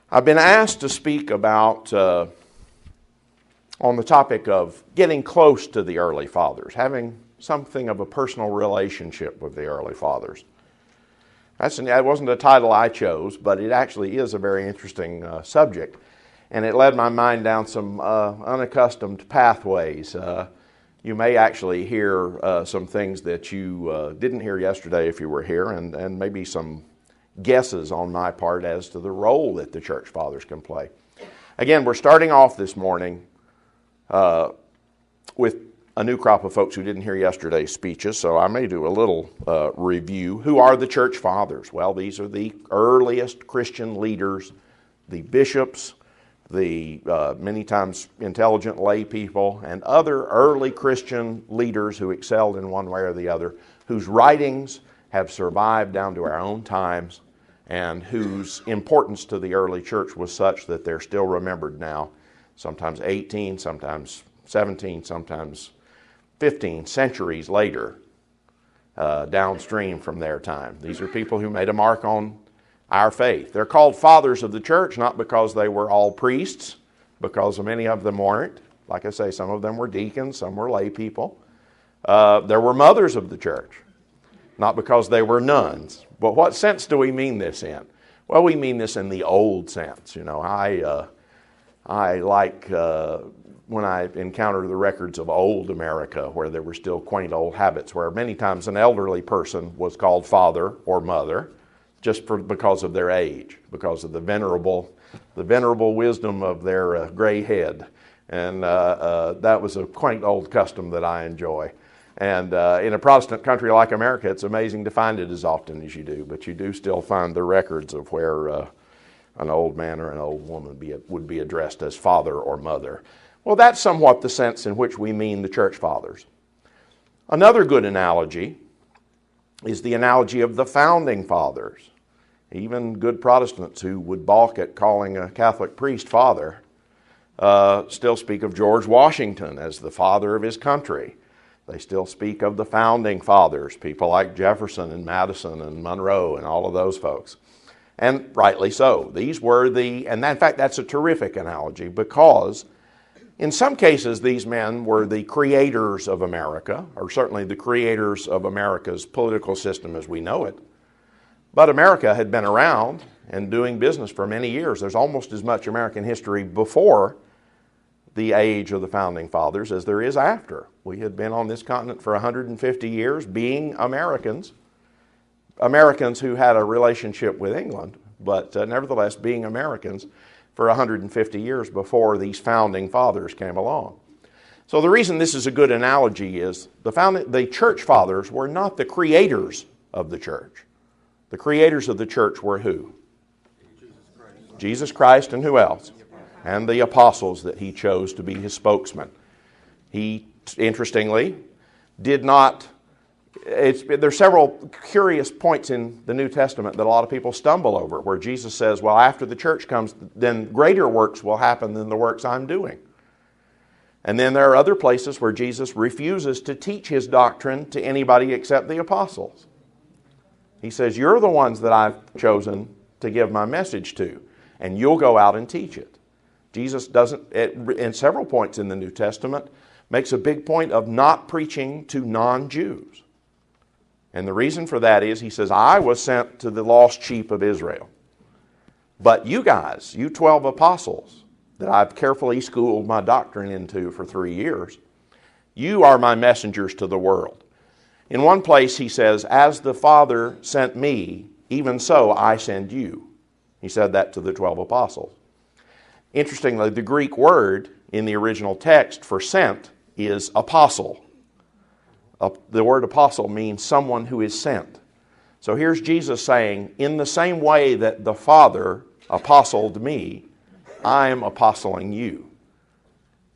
I've been asked to speak about, on the topic of getting close to the early fathers, having something of a personal relationship with the early fathers. That wasn't a title I chose, but it actually is a very interesting subject. And it led my mind down some unaccustomed pathways. You may actually hear some things that you didn't hear yesterday if you were here, and maybe some guesses on my part as to the role that the church fathers can play. Again, we're starting off this morning with a new crop of folks who didn't hear yesterday's speeches, so I may do a little review. Who are the church fathers? Well, these are the earliest Christian leaders, the bishops, the many times intelligent lay people, and other early Christian leaders who excelled in one way or the other, whose writings have survived down to our own times, and whose importance to the early church was such that they're still remembered now, sometimes 18, sometimes 17, sometimes 15 centuries later, downstream from their time. These are people who made a mark on our faith. They're called fathers of the church, not because they were all priests, because many of them weren't. Like I say, some of them were deacons, some were lay people. There were mothers of the church, not because they were nuns. But what sense do we mean this in? Well, we mean this in the old sense. You know, I like when I encounter the records of old America, where there were still quaint old habits, where many times an elderly person was called father or mother, just because of their age, because of the venerable wisdom of their gray head. And that was a quaint old custom that I enjoy. And in a Protestant country like America, it's amazing to find it as often as you do, but you do still find the records of where an old man or an old woman would be addressed as father or mother. Well, that's somewhat the sense in which we mean the church fathers. Another good analogy is the analogy of the founding fathers. Even good Protestants who would balk at calling a Catholic priest father still speak of George Washington as the father of his country. They still speak of the founding fathers, people like Jefferson and Madison and Monroe and all of those folks. And rightly so. These were and in fact, that's a terrific analogy, because in some cases these men were the creators of America, or certainly the creators of America's political system as we know it. But America had been around and doing business for many years. There's almost as much American history before the age of the founding fathers as there is after. We had been on this continent for 150 years being Americans who had a relationship with England, but nevertheless being Americans for 150 years before these founding fathers came along. So the reason this is a good analogy is the church fathers were not the creators of the church. The creators of the church were who? Jesus Christ, and who else? And the apostles that he chose to be his spokesman. He, interestingly, did not... There's several curious points in the New Testament that a lot of people stumble over, where Jesus says, well, after the church comes, then greater works will happen than the works I'm doing. And then there are other places where Jesus refuses to teach his doctrine to anybody except the apostles. He says, you're the ones that I've chosen to give my message to, and you'll go out and teach it. Jesus doesn't, in several points in the New Testament, makes a big point of not preaching to non-Jews. And the reason for that is, he says, I was sent to the lost sheep of Israel. But you guys, you 12 apostles that I've carefully schooled my doctrine into for 3 years, you are my messengers to the world. In one place he says, as the Father sent me, even so I send you. He said that to the 12 apostles. Interestingly, the Greek word in the original text for sent is apostle. The word apostle means someone who is sent. So here's Jesus saying, in the same way that the Father apostled me, I am apostling you.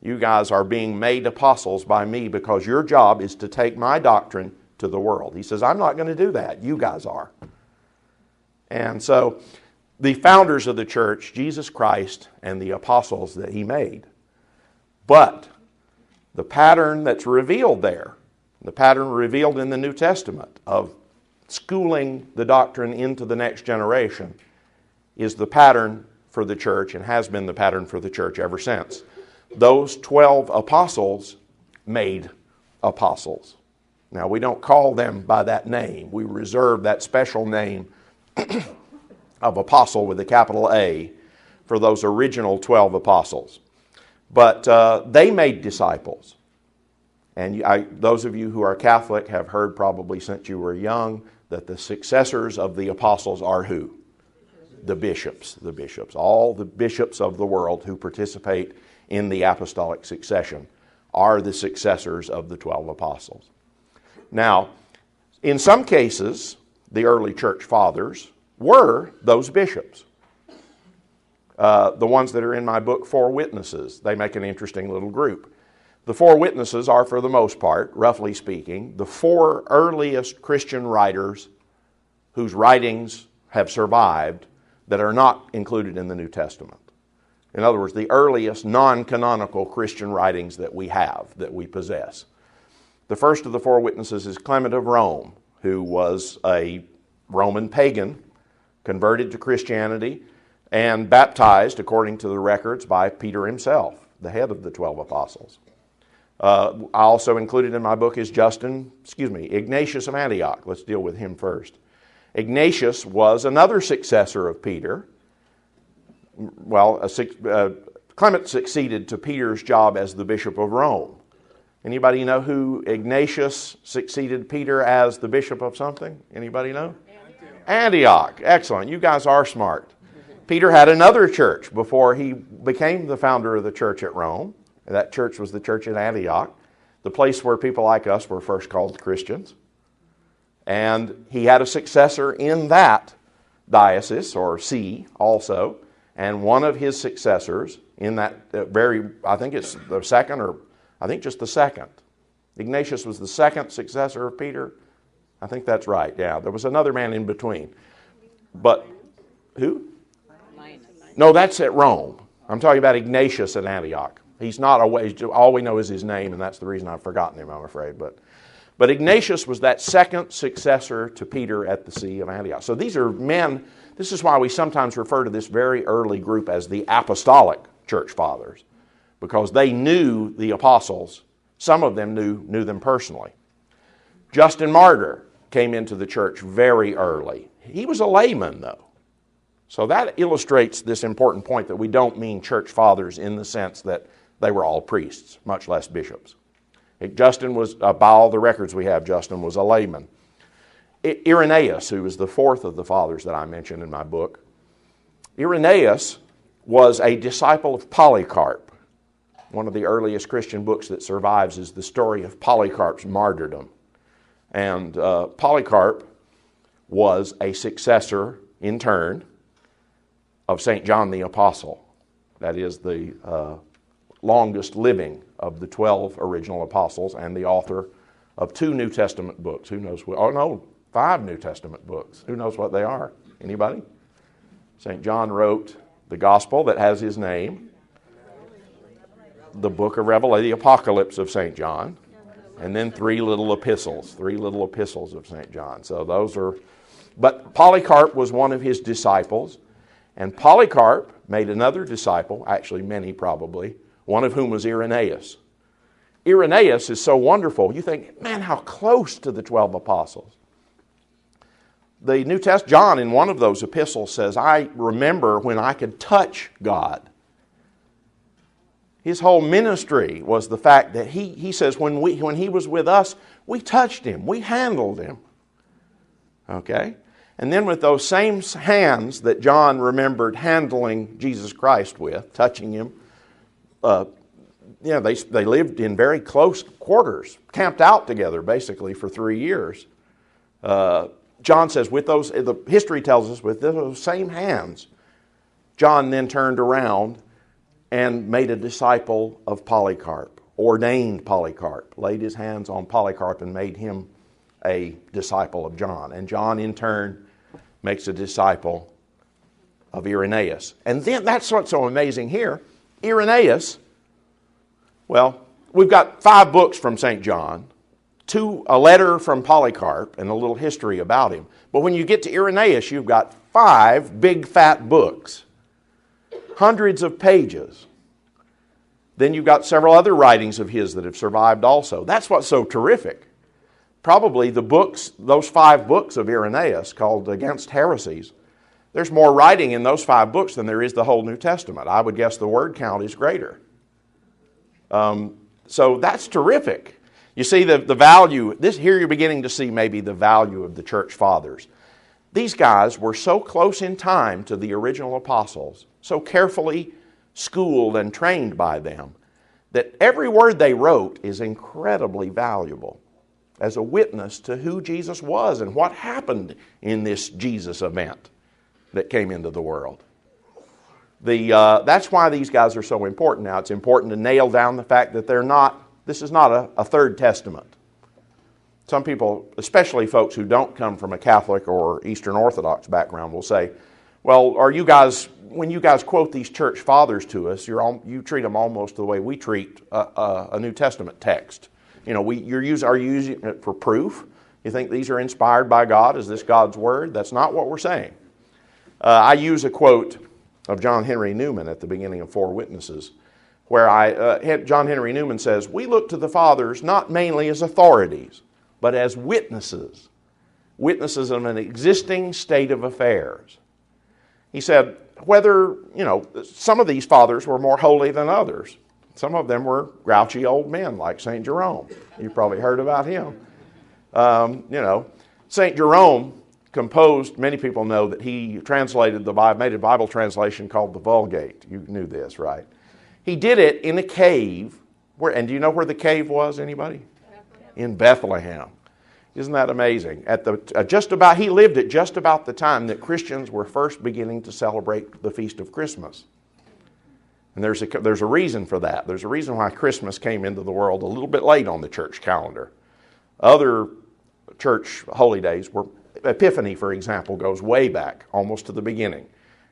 You guys are being made apostles by me because your job is to take my doctrine to the world. He says, I'm not going to do that. You guys are. And so the founders of the church, Jesus Christ and the apostles that he made. But the pattern that's revealed there, the pattern revealed in the New Testament of schooling the doctrine into the next generation, is the pattern for the church and has been the pattern for the church ever since. Those 12 apostles made apostles. Now, we don't call them by that name. We reserve that special name of apostle with a capital A for those original 12 apostles. But they made disciples. And those of you who are Catholic have heard probably since you were young that the successors of the apostles are who? The bishops. The bishops. All the bishops of the world who participate in the apostolic succession are the successors of the 12 apostles. Now, in some cases, the early church fathers were those bishops. The ones that are in my book, Four Witnesses, they make an interesting little group. The four witnesses are, for the most part, roughly speaking, the four earliest Christian writers whose writings have survived that are not included in the New Testament. In other words, the earliest non-canonical Christian writings that we have, that we possess. The first of the four witnesses is Clement of Rome, who was a Roman pagan, converted to Christianity, and baptized, according to the records, by Peter himself, the head of the 12 apostles. I also included in my book is Ignatius of Antioch. Let's deal with him first. Ignatius was another successor of Peter. Well, Clement succeeded to Peter's job as the Bishop of Rome. Anybody know who Ignatius succeeded Peter as the bishop of something? Anybody know? Antioch. Excellent. You guys are smart. Peter had another church before he became the founder of the church at Rome. That church was the church at Antioch, the place where people like us were first called Christians. And he had a successor in that diocese, or see, also. And one of his successors in that I think it's the second, or I think just the second. Ignatius was the second successor of Peter. I think that's right, yeah. There was another man in between. But, who? No, that's at Rome. I'm talking about Ignatius at Antioch. He's not all we know is his name, and that's the reason I've forgotten him, I'm afraid. But Ignatius was that second successor to Peter at the See of Antioch. So these are men, this is why we sometimes refer to this very early group as the Apostolic Church Fathers, because they knew the apostles. Some of them knew them personally. Justin Martyr came into the church very early. He was a layman, though. So that illustrates this important point that we don't mean church fathers in the sense that they were all priests, much less bishops. Justin was, by all the records we have, Justin was a layman. Irenaeus, who was the fourth of the fathers that I mentioned in my book, Irenaeus was a disciple of Polycarp. One of the earliest Christian books that survives is the story of Polycarp's martyrdom. And Polycarp was a successor, in turn, of St. John the Apostle. That is the longest living of the 12 original apostles and the author of 2 New Testament books. Who knows what? Oh, no, 5 New Testament books. Who knows what they are? Anybody? St. John wrote the Gospel that has his name, the book of Revelation, the Apocalypse of St. John, and then 3 little epistles of St. John. So those are, but Polycarp was one of his disciples, and Polycarp made another disciple, actually many probably, one of whom was Irenaeus. Irenaeus is so wonderful. You think, man, how close to the 12 apostles. The New Testament, John in one of those epistles says, I remember when I could touch God. His whole ministry was the fact that he says when he was with us, we touched him, we handled him. Okay? And then with those same hands that John remembered handling Jesus Christ with, touching him, they lived in very close quarters, camped out together basically for 3 years. John says with those, the history tells us with those same hands, John then turned around and made a disciple of Polycarp, ordained Polycarp, laid his hands on Polycarp and made him a disciple of John. And John in turn makes a disciple of Irenaeus. And then that's what's so amazing here. Irenaeus, well, we've got 5 books from St. John, a letter from Polycarp, and a little history about him. But when you get to Irenaeus, you've got 5 big fat books. hundreds of pages. Then you've got several other writings of his that have survived also. That's what's so terrific. Probably the books, those 5 books of Irenaeus called Against Heresies, there's more writing in those 5 books than there is the whole New Testament. I would guess the word count is greater. So that's terrific. You see the value, here you're beginning to see maybe the value of the church fathers. These guys were so close in time to the original apostles, so carefully schooled and trained by them, that every word they wrote is incredibly valuable as a witness to who Jesus was and what happened in this Jesus event that came into the world. That's why these guys are so important now. It's important to nail down the fact that this is not a third testament. Some people, especially folks who don't come from a Catholic or Eastern Orthodox background, will say, well, when you guys quote these church fathers to us, you treat them almost the way we treat a New Testament text. You know, are you using it for proof? You think these are inspired by God? Is this God's word? That's not what we're saying. I use a quote of John Henry Newman at the beginning of 4 Witnesses, where John Henry Newman says, we look to the fathers not mainly as authorities, but as witnesses of an existing state of affairs. He said, some of these fathers were more holy than others. Some of them were grouchy old men like St. Jerome. You've probably heard about him. St. Jerome composed, many people know that he translated the Bible, made a Bible translation called the Vulgate. You knew this, right? He did it in a cave. And do you know where the cave was, anybody? In Bethlehem. Isn't that amazing? He lived at just about the time that Christians were first beginning to celebrate the feast of Christmas. And there's a reason for that. There's a reason why Christmas came into the world a little bit late on the church calendar. Other church holy days were, Epiphany, for example, goes way back, almost to the beginning,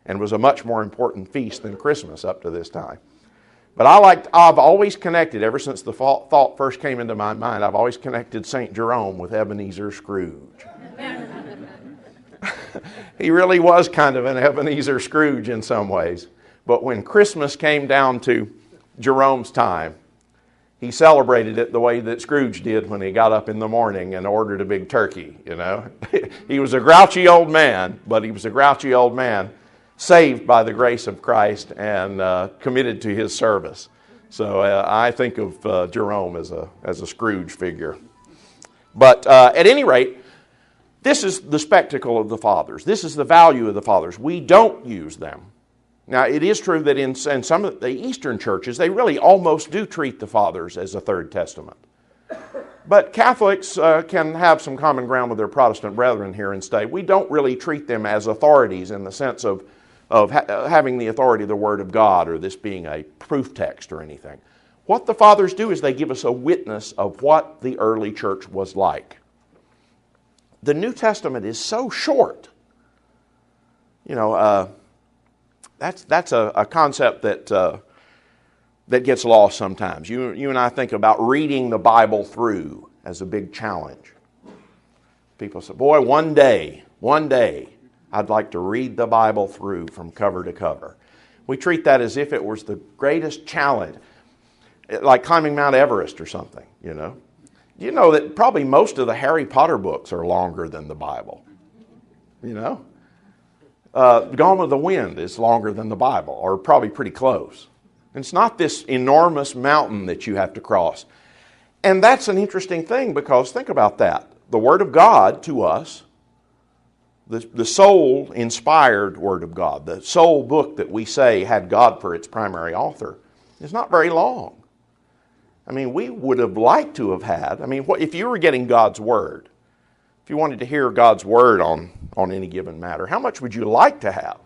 and was a much more important feast than Christmas up to this time. But I've always connected, ever since the thought first came into my mind, I've always connected St. Jerome with Ebenezer Scrooge. He really was kind of an Ebenezer Scrooge in some ways. But when Christmas came down to Jerome's time, he celebrated it the way that Scrooge did when he got up in the morning and ordered a big turkey, you know. He was a grouchy old man, but he was a grouchy old man saved by the grace of Christ and committed to his service. So I think of Jerome as a Scrooge figure. But at any rate, this is the spectacle of the fathers. This is the value of the fathers. We don't use them. Now, it is true that in some of the Eastern churches, they really almost do treat the fathers as a third testament. But Catholics can have some common ground with their Protestant brethren here and say, we don't really treat them as authorities in the sense of having the authority of the Word of God or this being a proof text or anything. What the fathers do is they give us a witness of what the early church was like. The New Testament is so short. You know, that's a concept that gets lost sometimes. You and I think about reading the Bible through as a big challenge. People say, boy, one day, I'd like to read the Bible through from cover to cover. We treat that as if it was the greatest challenge, like climbing Mount Everest or something, you know. You know that probably most of the Harry Potter books are longer than the Bible, you know. Gone with the Wind is longer than the Bible, or probably pretty close. And it's not this enormous mountain that you have to cross. And that's an interesting thing because think about that. The Word of God to us, the soul-inspired Word of God, the sole book that we say had God for its primary author, is not very long. I mean, we would have liked to have had, if you were getting God's Word, if you wanted to hear God's Word on any given matter, how much would you like to have?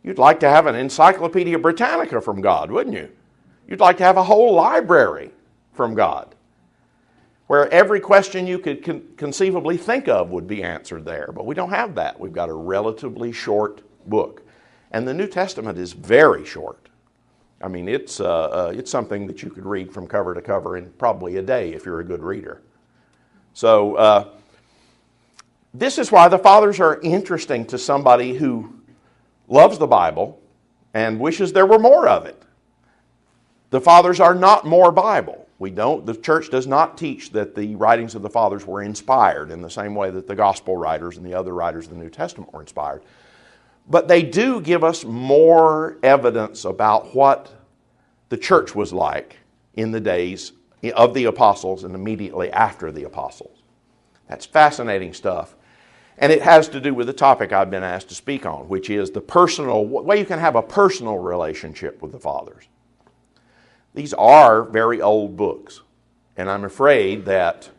You'd like to have an Encyclopedia Britannica from God, wouldn't you? You'd like to have a whole library from God, where every question you could conceivably think of would be answered there. But we don't have that. We've got a relatively short book. And the New Testament is very short. I mean, it's something that you could read from cover to cover in probably a day if you're a good reader. So this is why the fathers are interesting to somebody who loves the Bible and wishes there were more of it. The Fathers are not more Bible. The church does not teach that the writings of the Fathers were inspired in the same way that the Gospel writers and the other writers of the New Testament were inspired. But they do give us more evidence about what the church was like in the days of the apostles and immediately after the apostles. That's fascinating stuff. And it has to do with the topic I've been asked to speak on, which is the personal way you can have a personal relationship with the Fathers. These are very old books, and I'm afraid that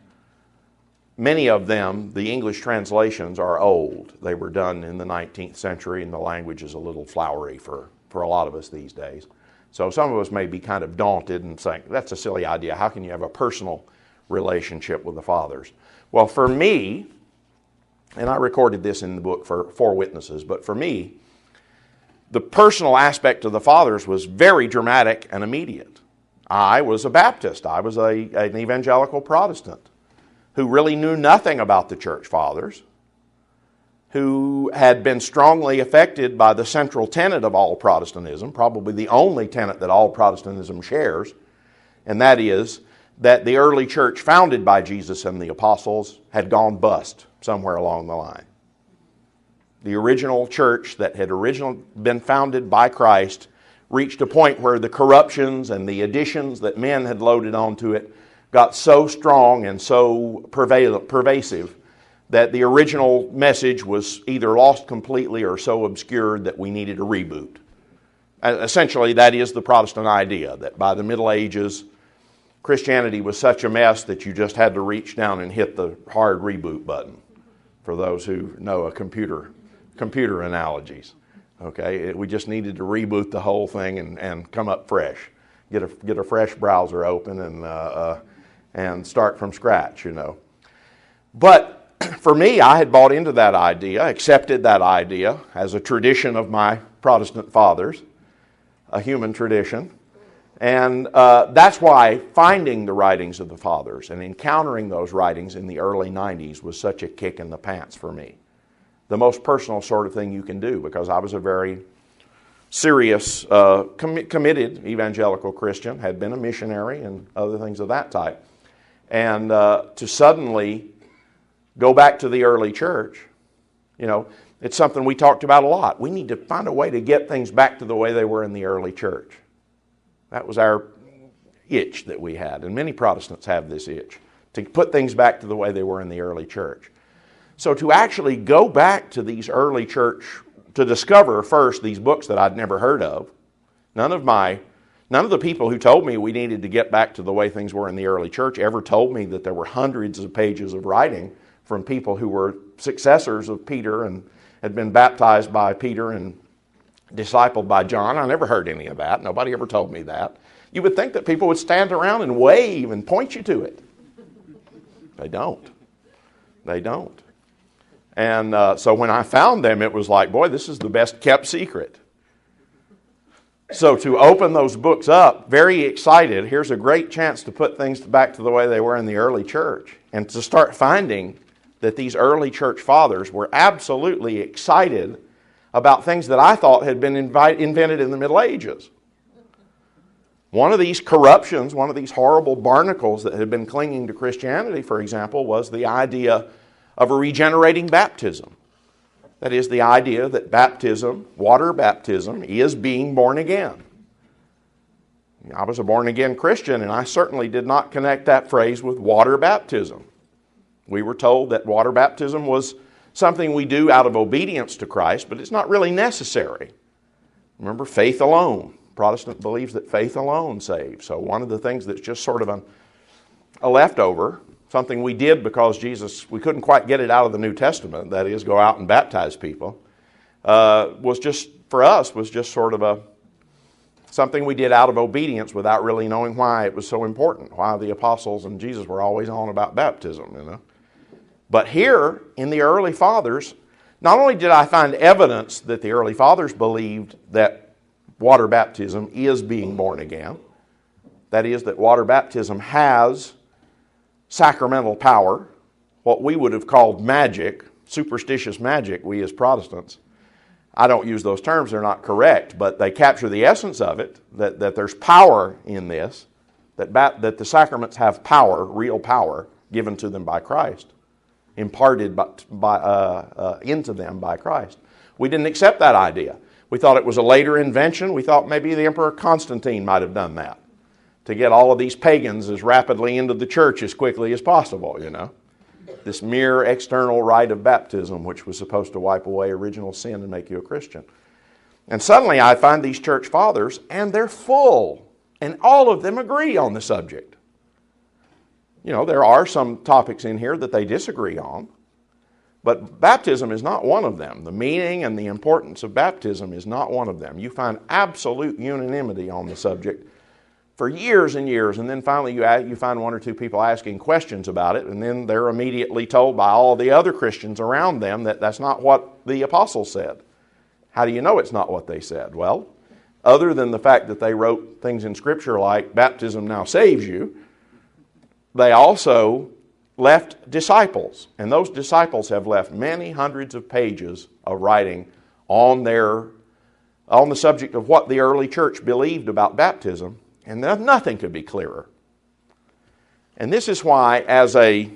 many of them, the English translations, are old. They were done in the 19th century, and the language is a little flowery for a lot of us these days. So some of us may be kind of daunted and saying, that's a silly idea. How can you have a personal relationship with the Fathers? Well, for me, and I recorded this in the book for 4 witnesses, but for me, the personal aspect of the Fathers was very dramatic and immediate. I was a Baptist. I was an evangelical Protestant who really knew nothing about the Church Fathers, who had been strongly affected by the central tenet of all Protestantism, probably the only tenet that all Protestantism shares, and that is that the early church founded by Jesus and the apostles had gone bust somewhere along the line. The original church that had originally been founded by Christ reached a point where the corruptions and the additions that men had loaded onto it got so strong and so pervasive that the original message was either lost completely or so obscured that we needed a reboot. Essentially, that is the Protestant idea, that by the Middle Ages, Christianity was such a mess that you just had to reach down and hit the hard reboot button, for those who know computer analogies. Okay, we just needed to reboot the whole thing and come up fresh, get a fresh browser open and start from scratch, you know. But for me, I had bought into that idea, accepted that idea as a tradition of my Protestant fathers, a human tradition, and that's why finding the writings of the Fathers and encountering those writings in the early 90s was such a kick in the pants for me. The most personal sort of thing you can do, because I was a very serious, committed evangelical Christian, had been a missionary and other things of that type. And to suddenly go back to the early church, you know, it's something we talked about a lot. We need to find a way to get things back to the way they were in the early church. That was our itch that we had, and many Protestants have this itch, to put things back to the way they were in the early church. So to actually go back to these early church, to discover first these books that I'd never heard of, none of the people who told me we needed to get back to the way things were in the early church ever told me that there were hundreds of pages of writing from people who were successors of Peter and had been baptized by Peter and discipled by John. I never heard any of that. Nobody ever told me that. You would think that people would stand around and wave and point you to it. They don't. They don't. And so when I found them, it was like, boy, this is the best kept secret. So to open those books up, very excited, here's a great chance to put things back to the way they were in the early church. And to start finding that these early church fathers were absolutely excited about things that I thought had been invented in the Middle Ages. One of these corruptions, one of these horrible barnacles that had been clinging to Christianity, for example, was the idea of a regenerating baptism. That is, the idea that baptism, water baptism, is being born again. I was a born-again Christian, and I certainly did not connect that phrase with water baptism. We were told that water baptism was something we do out of obedience to Christ, but it's not really necessary. Remember, faith alone. Protestant believes that faith alone saves. So one of the things that's just sort of a leftover, something we did because we couldn't quite get it out of the New Testament, that is, go out and baptize people, was just sort of something we did out of obedience without really knowing why it was so important, why the apostles and Jesus were always on about baptism, you know. But here, in the early fathers, not only did I find evidence that the early fathers believed that water baptism is being born again, that is, that water baptism has sacramental power, what we would have called magic, superstitious magic, we as Protestants. I don't use those terms, they're not correct, but they capture the essence of it, that there's power in this, that the sacraments have power, real power, given to them by Christ, imparted into them by Christ. We didn't accept that idea. We thought it was a later invention. We thought maybe the Emperor Constantine might have done that to get all of these pagans as rapidly into the church as quickly as possible, you know. This mere external rite of baptism, which was supposed to wipe away original sin and make you a Christian. And suddenly I find these church fathers, and they're full, and all of them agree on the subject. You know, there are some topics in here that they disagree on, but baptism is not one of them. The meaning and the importance of baptism is not one of them. You find absolute unanimity on the subject for years and years, and then finally you find one or two people asking questions about it, and then they're immediately told by all the other Christians around them that that's not what the apostles said. How do you know it's not what they said? Well, other than the fact that they wrote things in Scripture like baptism now saves you, they also left disciples, and those disciples have left many hundreds of pages of writing on the subject of what the early church believed about baptism, and nothing could be clearer. And this is why, as a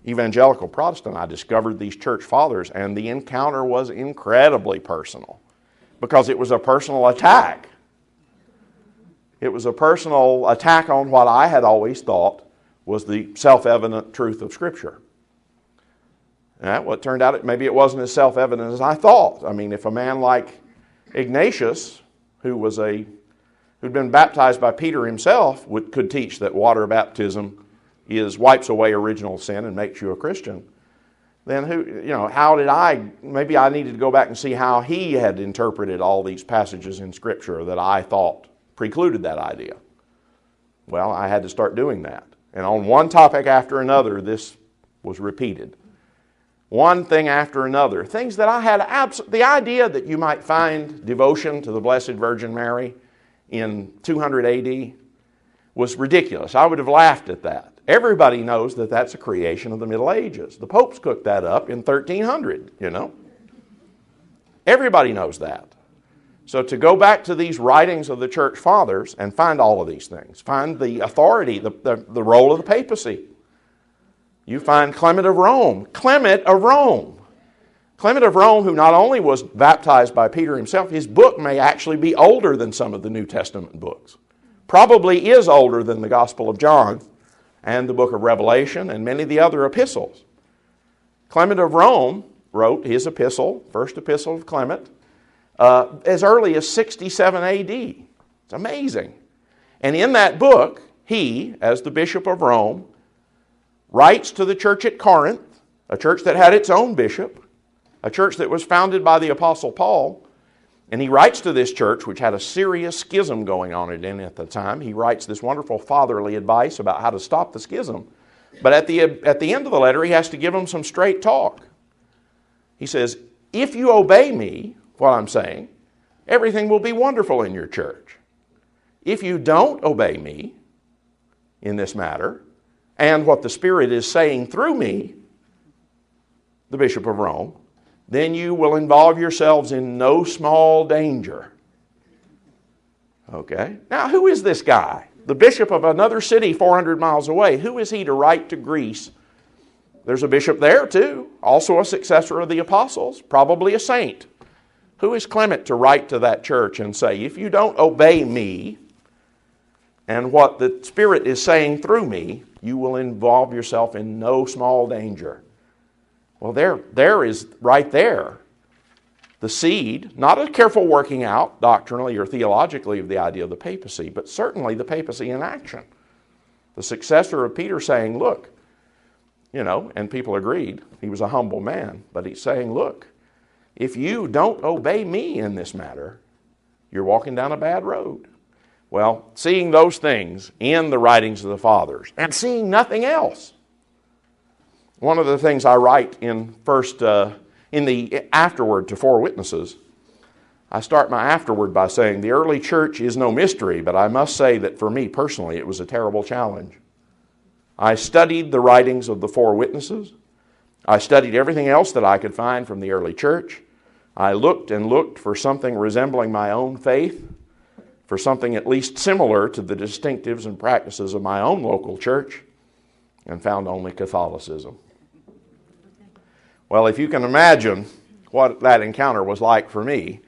evangelical Protestant, I discovered these church fathers, and the encounter was incredibly personal, because it was a personal attack. It was a personal attack on what I had always thought was the self-evident truth of Scripture. Well, it turned out maybe it wasn't as self-evident as I thought. I mean, if a man like Ignatius, who'd been baptized by Peter himself, could teach that water baptism wipes away original sin and makes you a Christian, then maybe I needed to go back and see how he had interpreted all these passages in Scripture that I thought precluded that idea. Well, I had to start doing that. And on one topic after another, this was repeated. One thing after another. Things that I had the idea that you might find devotion to the Blessed Virgin Mary in 200 AD was ridiculous. I would have laughed at that. Everybody knows that that's a creation of the Middle Ages. The popes cooked that up in 1300, you know. Everybody knows that. So to go back to these writings of the church fathers and find all of these things, find the authority, the role of the papacy. You find Clement of Rome. Clement of Rome, who not only was baptized by Peter himself, his book may actually be older than some of the New Testament books. Probably is older than the Gospel of John and the book of Revelation and many of the other epistles. Clement of Rome wrote his epistle, first epistle of Clement, as early as 67 AD. It's amazing. And in that book, he, as the Bishop of Rome, writes to the church at Corinth, a church that had its own bishop, a church that was founded by the Apostle Paul, and he writes to this church, which had a serious schism going on in it at the time. He writes this wonderful fatherly advice about how to stop the schism. But at the end of the letter, he has to give them some straight talk. He says, if you obey me, what I'm saying, everything will be wonderful in your church. If you don't obey me in this matter, and what the Spirit is saying through me, the Bishop of Rome, then you will involve yourselves in no small danger. Okay? Now, who is this guy? The bishop of another city 400 miles away. Who is he to write to Greece? There's a bishop there too, also a successor of the apostles, probably a saint. Who is Clement to write to that church and say, if you don't obey me and what the Spirit is saying through me, you will involve yourself in no small danger? Well, there is right there the seed, not a careful working out doctrinally or theologically of the idea of the papacy, but certainly the papacy in action. The successor of Peter saying, look, and people agreed. He was a humble man, but he's saying, look, if you don't obey me in this matter, you're walking down a bad road. Well, seeing those things in the writings of the fathers and seeing nothing else. One of the things I write in the afterword to Four Witnesses, I start my afterword by saying the early church is no mystery, but I must say that for me personally it was a terrible challenge. I studied the writings of the Four Witnesses. I studied everything else that I could find from the early church. I looked and looked for something resembling my own faith, for something at least similar to the distinctives and practices of my own local church, and found only Catholicism. Well, if you can imagine what that encounter was like for me,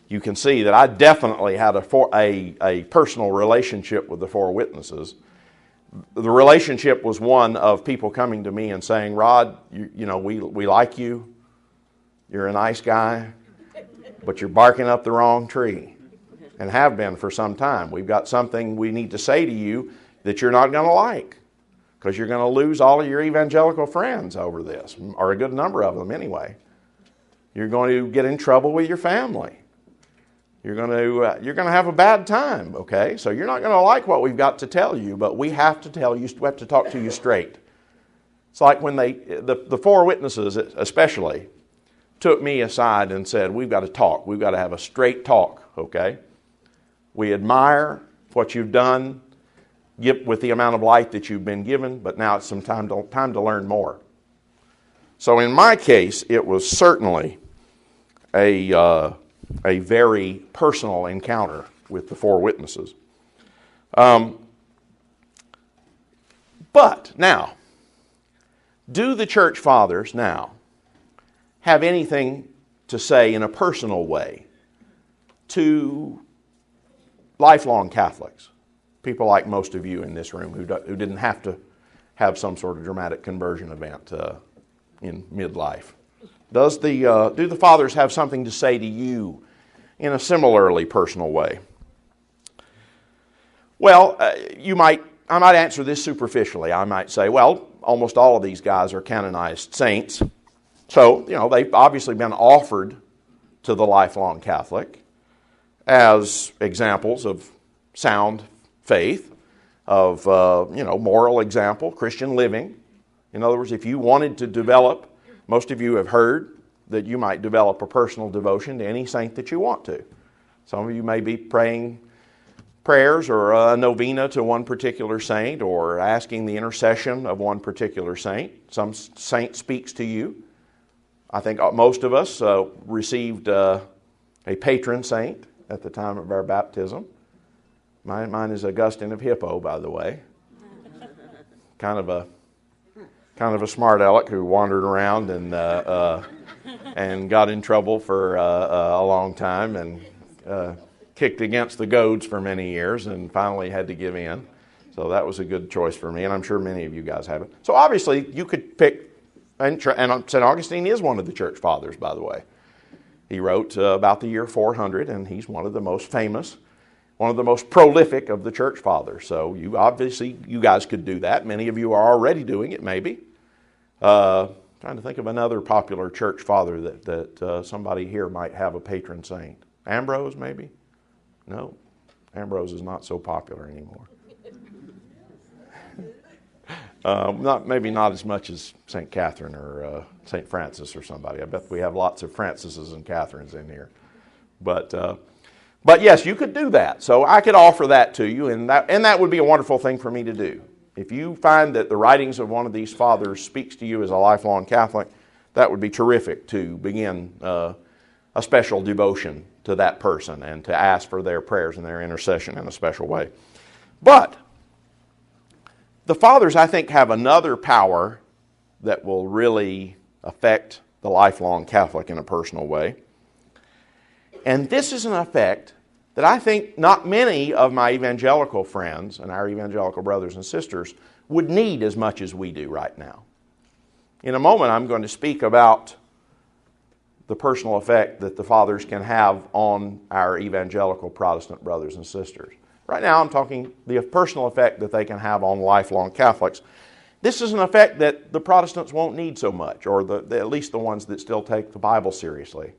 you can see that I definitely had a personal relationship with the four witnesses. The relationship was one of people coming to me and saying, Rod, we like you. You're a nice guy, but you're barking up the wrong tree, and have been for some time. We've got something we need to say to you that you're not going to like, because you're going to lose all of your evangelical friends over this, or a good number of them anyway. You're going to get in trouble with your family. You're going to have a bad time, okay? So you're not going to like what we've got to tell you, but we have to tell you, we have to talk to you straight. It's like when the four witnesses especially took me aside and said, we've got to talk. We've got to have a straight talk, okay? We admire what you've done with the amount of light that you've been given, but now it's some time to learn more. So in my case, it was certainly a very personal encounter with the four witnesses. But now, do the church fathers now have anything to say in a personal way to lifelong Catholics? People like most of you in this room who didn't have to have some sort of dramatic conversion event in midlife. Do the fathers have something to say to you in a similarly personal way? Well, I might answer this superficially. I might say, well, almost all of these guys are canonized saints. So, they've obviously been offered to the lifelong Catholic as examples of sound faith, of, moral example, Christian living. In other words, if you wanted to develop, most of you have heard that you might develop a personal devotion to any saint that you want to. Some of you may be praying prayers or a novena to one particular saint, or asking the intercession of one particular saint. Some saint speaks to you. I think most of us received a patron saint at the time of our baptism. Mine is Augustine of Hippo, by the way. Kind of a smart aleck who wandered around and got in trouble for a long time, and kicked against the goads for many years, and finally had to give in. So that was a good choice for me, and I'm sure many of you guys have it. So obviously you could pick, and St. Augustine is one of the church fathers, by the way. He wrote about the year 400, and he's one of the most famous, one of the most prolific of the church fathers. So you guys could do that. Many of you are already doing it, maybe. Trying to think of another popular church father that somebody here might have a patron saint. Ambrose, maybe? No, Ambrose is not so popular anymore. Maybe not as much as St. Catherine or St. Francis or somebody. I bet we have lots of Francises and Catherines in here. But yes, you could do that. So I could offer that to you, and that would be a wonderful thing for me to do. If you find that the writings of one of these fathers speaks to you as a lifelong Catholic, that would be terrific to begin a special devotion to that person and to ask for their prayers and their intercession in a special way. But the fathers, I think, have another power that will really affect the lifelong Catholic in a personal way. And this is an effect that I think not many of my evangelical friends and our evangelical brothers and sisters would need as much as we do right now. In a moment, I'm going to speak about the personal effect that the fathers can have on our evangelical Protestant brothers and sisters. Right now, I'm talking the personal effect that they can have on lifelong Catholics. This is an effect that the Protestants won't need so much, or at least the ones that still take the Bible seriously.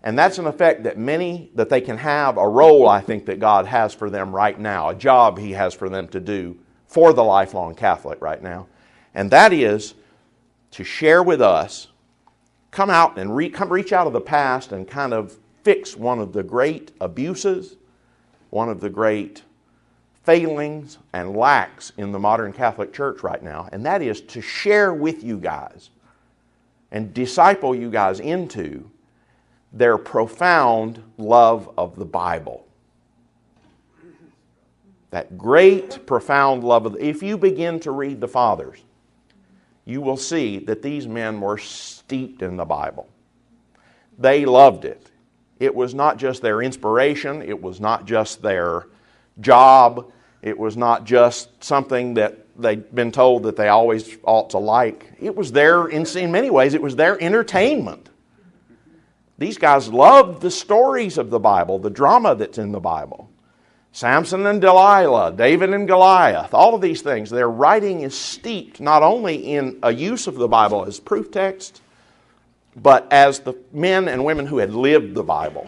And that's an effect that they can have, a role, I think, that God has for them right now, a job He has for them to do for the lifelong Catholic right now. And that is to share with us, come out and reach out of the past and kind of fix one of the great abuses, one of the great failings and lacks in the modern Catholic Church right now, and that is to share with you guys and disciple you guys into their profound love of the Bible. That great, profound love of if you begin to read the Fathers, you will see that these men were steeped in the Bible. They loved it. It was not just their inspiration. It was not just their job. It was not just something that they'd been told that they always ought to like. It was in many ways, it was their entertainment. These guys loved the stories of the Bible, the drama that's in the Bible. Samson and Delilah, David and Goliath, all of these things. Their writing is steeped not only in a use of the Bible as proof text, but as the men and women who had lived the Bible,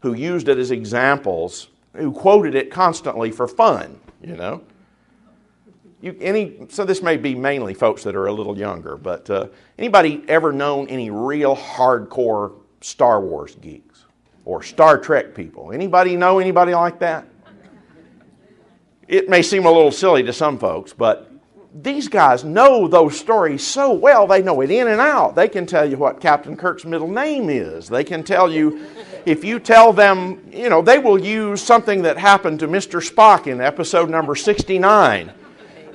who used it as examples, who quoted it constantly for fun, you know. So this may be mainly folks that are a little younger, but anybody ever known any real hardcore Star Wars geeks or Star Trek people? Anybody know anybody like that? It may seem a little silly to some folks, but these guys know those stories so well, they know it in and out. They can tell you what Captain Kirk's middle name is. They can tell you, if you tell them, you know, they will use something that happened to Mr. Spock in episode number 69.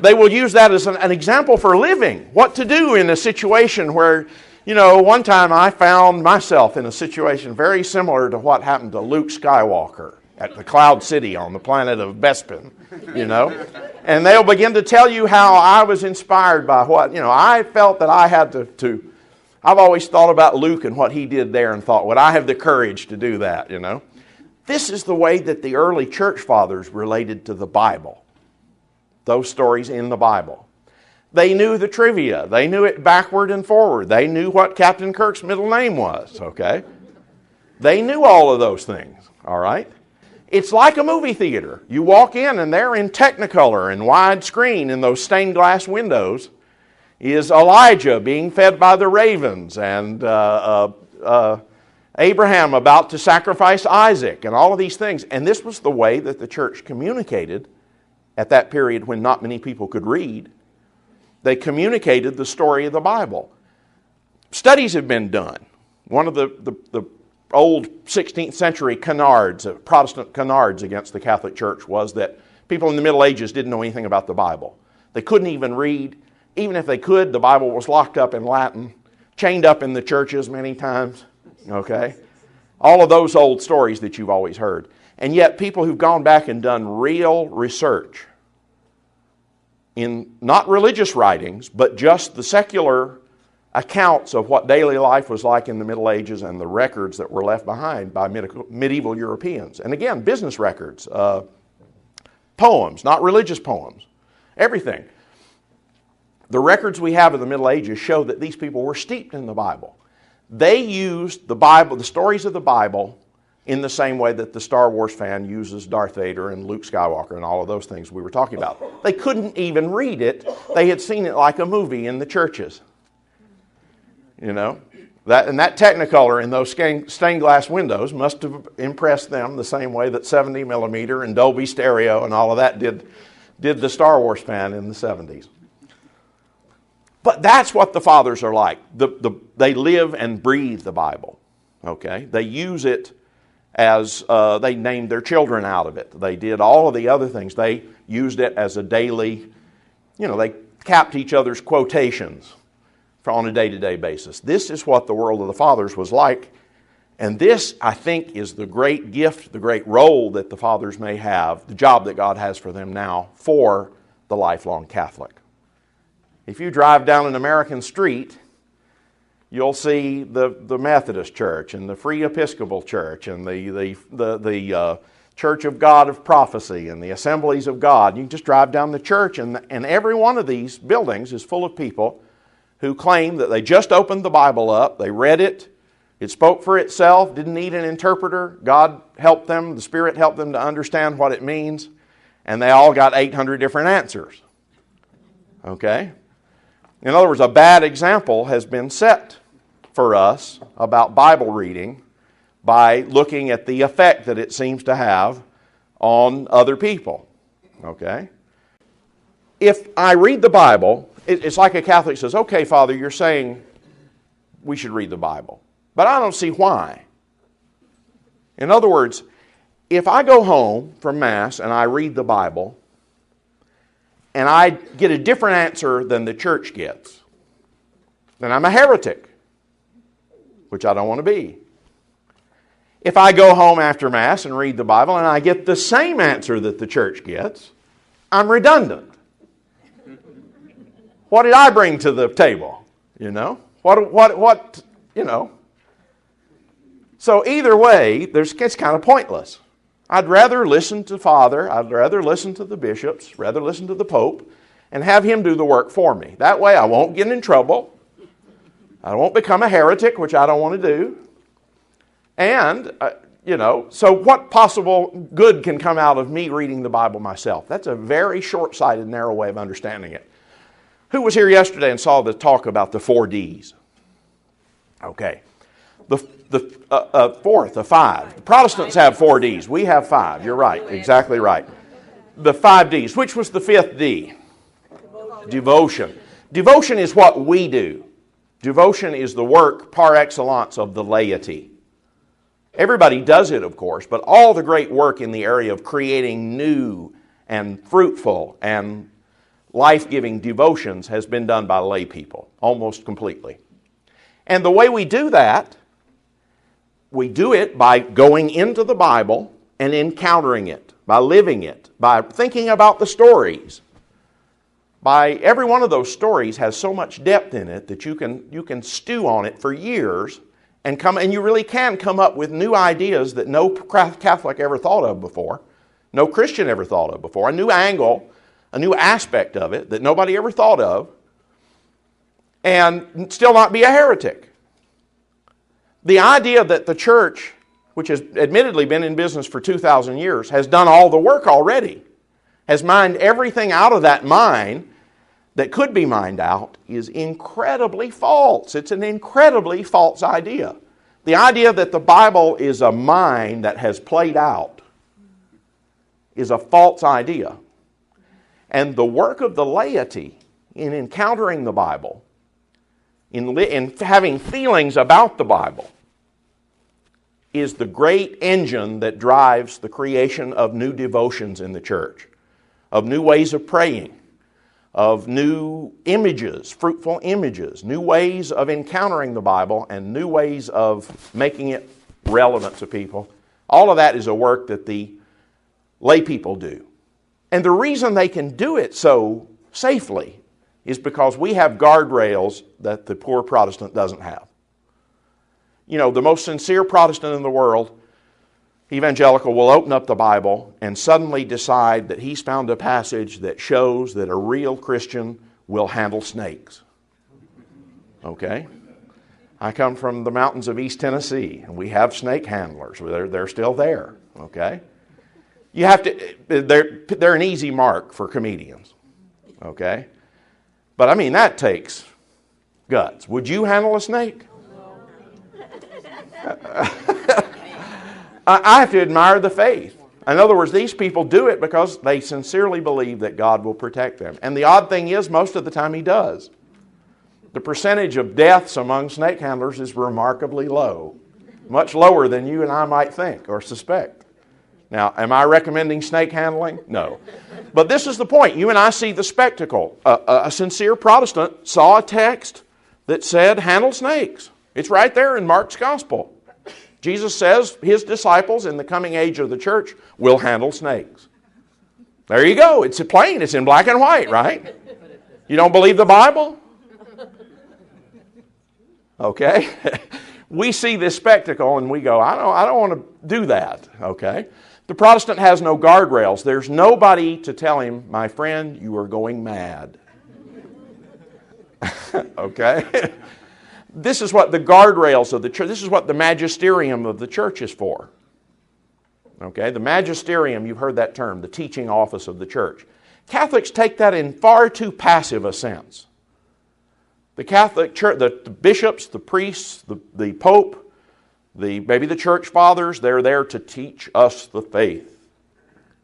They will use that as an example for living. What to do in a situation where, you know, one time I found myself in a situation very similar to what happened to Luke Skywalker at the Cloud City on the planet of Bespin, you know. And they'll begin to tell you how I was inspired by what, you know, I felt that I had to I've always thought about Luke and what he did there and thought, would I have the courage to do that, you know? This is the way that the early church fathers related to the Bible. Those stories in the Bible. They knew the trivia. They knew it backward and forward. They knew what Captain Kirk's middle name was, okay? They knew all of those things, all right? It's like a movie theater. You walk in and they're in Technicolor and widescreen in those stained glass windows is Elijah being fed by the ravens and Abraham about to sacrifice Isaac and all of these things. And this was the way that the church communicated at that period when not many people could read. They communicated the story of the Bible. Studies have been done. One of the old 16th century canards, Protestant canards against the Catholic Church was that people in the Middle Ages didn't know anything about the Bible. They couldn't even read. Even if they could, the Bible was locked up in Latin, chained up in the churches many times, okay? All of those old stories that you've always heard. And yet people who've gone back and done real research in not religious writings, but just the secular accounts of what daily life was like in the Middle Ages and the records that were left behind by medieval Europeans. And again, business records, poems, not religious poems, everything. The records we have of the Middle Ages show that these people were steeped in the Bible. They used the Bible, the stories of the Bible, in the same way that the Star Wars fan uses Darth Vader and Luke Skywalker and all of those things we were talking about. They couldn't even read it. They had seen it like a movie in the churches. You know, that Technicolor in those stained glass windows must have impressed them the same way that 70 millimeter and Dolby Stereo and all of that did the Star Wars fan in the 70s. But that's what the fathers are like. They live and breathe the Bible. Okay, they use it as they named their children out of it. They did all of the other things. They used it as a daily, you know, they capped each other's quotations on a day-to-day basis. This is what the world of the fathers was like. And this, I think, is the great gift, the great role that the fathers may have, the job that God has for them now for the lifelong Catholic. If you drive down an American street, you'll see the Methodist Church and the Free Episcopal Church and the Church of God of Prophecy and the Assemblies of God. You can just drive down the church and every one of these buildings is full of people who claim that they just opened the Bible up, they read it, it spoke for itself, didn't need an interpreter, God helped them, the Spirit helped them to understand what it means, and they all got 800 different answers. Okay? In other words, a bad example has been set for us about Bible reading by looking at the effect that it seems to have on other people. Okay? If I read the Bible, it's like a Catholic says, okay, Father, you're saying we should read the Bible, but I don't see why. In other words, if I go home from Mass and I read the Bible and I get a different answer than the church gets, then I'm a heretic, which I don't want to be. If I go home after Mass and read the Bible and I get the same answer that the church gets, I'm redundant. What did I bring to the table? What? So either way, it's kind of pointless. I'd rather listen to Father, I'd rather listen to the bishops, rather listen to the Pope, and have him do the work for me. That way I won't get in trouble. I won't become a heretic, which I don't want to do. And, so what possible good can come out of me reading the Bible myself? That's a very short-sighted, narrow way of understanding it. Who was here yesterday and saw the talk about the 4 Ds? Okay. The 5. The Protestants have 4 Ds. We have 5. You're right. Exactly right. The 5 Ds. Which was the 5th D? Devotion. Devotion is what we do. Devotion is the work par excellence of the laity. Everybody does it, of course, but all the great work in the area of creating new and fruitful and life-giving devotions has been done by lay people, almost completely. And the way we do that, we do it by going into the Bible and encountering it, by living it, by thinking about the stories. Every one of those stories has so much depth in it that you can stew on it for years and you really can come up with new ideas that no Catholic ever thought of before, no Christian ever thought of before, a new angle, a new aspect of it that nobody ever thought of, and still not be a heretic. The idea that the church, which has admittedly been in business for 2,000 years, has done all the work already, has mined everything out of that mine that could be mined out, is incredibly false. It's an incredibly false idea. The idea that the Bible is a mine that has played out is a false idea. And the work of the laity in encountering the Bible, in having feelings about the Bible, is the great engine that drives the creation of new devotions in the church, of new ways of praying, of new images, fruitful images, new ways of encountering the Bible, and new ways of making it relevant to people. All of that is a work that the lay people do. And the reason they can do it so safely is because we have guardrails that the poor Protestant doesn't have. The most sincere Protestant in the world, evangelical, will open up the Bible and suddenly decide that he's found a passage that shows that a real Christian will handle snakes. Okay? I come from the mountains of East Tennessee, and we have snake handlers. They're still there. Okay? You have to. They're an easy mark for comedians. Okay? But that takes guts. Would you handle a snake? I have to admire the faith. In other words, these people do it because they sincerely believe that God will protect them. And the odd thing is, most of the time He does. The percentage of deaths among snake handlers is remarkably low. Much lower than you and I might think or suspect. Now, am I recommending snake handling? No. But this is the point. You and I see the spectacle. A sincere Protestant saw a text that said, handle snakes. It's right there in Mark's Gospel. Jesus says His disciples in the coming age of the church will handle snakes. There you go. It's plain. It's in black and white, right? You don't believe the Bible? Okay. We see this spectacle and we go, I don't want to do that. Okay. The Protestant has no guardrails. There's nobody to tell him, my friend, you are going mad. Okay. This is what the guardrails of the church, this is what the magisterium of the church is for. Okay, the magisterium, you've heard that term, the teaching office of the church. Catholics take that in far too passive a sense. The Catholic Church, the bishops, the priests, the Pope, maybe the church fathers, they're there to teach us the faith.